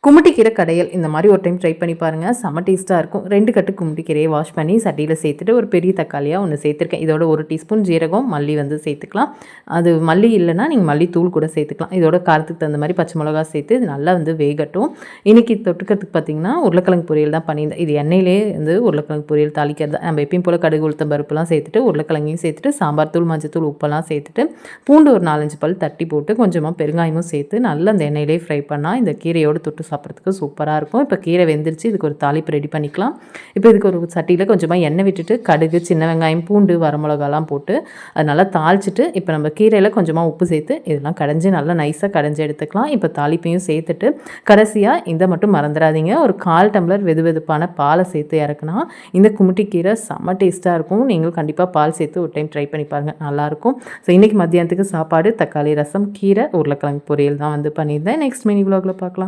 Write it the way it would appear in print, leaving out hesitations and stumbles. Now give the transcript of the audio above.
குமுட்டி கீரை கடையல் இந்த மாதிரி ஒரு டைம் ட்ரை பண்ணி பாருங்கள். செம்ம டேஸ்ட்டாக இருக்கும். 2 கட்டு குமுட்டி கீரையை வாஷ் பண்ணி சட்டியில் சேர்த்துட்டு ஒரு பெரிய தக்காளியாக ஒன்று சேர்த்துருக்கேன். இதோட 1 டீஸ்பூன் ஜீரகம், மல்லி சேர்த்துக்கலாம். அது மல்லி இல்லைன்னா நீங்கள் மல்லி தூள் கூட சேர்த்துக்கலாம். இதோட காரத்துக்கு தகுந்த மாதிரி பச்சை மிளகா சேர்த்து இது நல்லா வேகட்டும். இன்றைக்கி தொட்டுக்கிறதுக்கு பார்த்திங்கன்னா உருளைக்கிழங்கு பொரியல் தான் பண்ணியிருந்தேன். இது எண்ணெயிலே உருளைக்கிழங்கு பொரியல் தாளிக்கிறது. நம்ம எப்பயும் போல் கடுகு உளுத்தம் பருப்புலாம் சேர்த்துட்டு உருளைக்கிழங்கையும் சேர்த்துட்டு சாம்பார் தூள், மஞ்சத்தூள், உப்பெல்லாம் சேர்த்துட்டு பூண்டு ஒரு 4-5 பல் தட்டி போட்டு கொஞ்சமாக பெருங்காயமும் சேர்த்து நல்லா அந்த எண்ணெயிலே ஃப்ரை பண்ணால் இந்த கீரையோடு தொட்டு சாப்பிட்றதுக்கு சூப்பராக இருக்கும். இப்போ கீரை வெந்துருச்சு. இதுக்கு ஒரு தாளிப்பு ரெடி பண்ணிக்கலாம். இப்போ இதுக்கு ஒரு சட்டியில் கொஞ்சமாக எண்ணெய் விட்டுட்டு கடுகு, சின்ன வெங்காயம், பூண்டு, வரமிளகாலாம் போட்டு அது நல்லா தாளிச்சிட்டு இப்போ நம்ம கீரையில் கொஞ்சமாக உப்பு சேர்த்து இதெல்லாம் கடைஞ்சி நல்லா நைஸாக கடைஞ்சி எடுத்துக்கலாம். இப்போ தாளிப்பையும் சேர்த்துட்டு கடைசியாக இதை மட்டும் மறந்துடாதீங்க, ஒரு 1/4 டம்ளர் வெதுவெதுப்பான பாலை சேர்த்து இறக்குனா இந்த குமுட்டி கீரை செம்ம டேஸ்ட்டாக இருக்கும். நீங்களும் கண்டிப்பாக பால் சேர்த்து ஒரு டைம் ட்ரை பண்ணி பாருங்கள், நல்லாயிருக்கும். ஸோ இன்றைக்கி மத்தியானத்துக்கு சாப்பாடு தக்காளி ரசம், கீரை, உருளைக்கிழங்கு பொரியல் தான் பண்ணியிருந்தேன். நெக்ஸ்ட் மினி விலாகில் பார்க்கலாம்.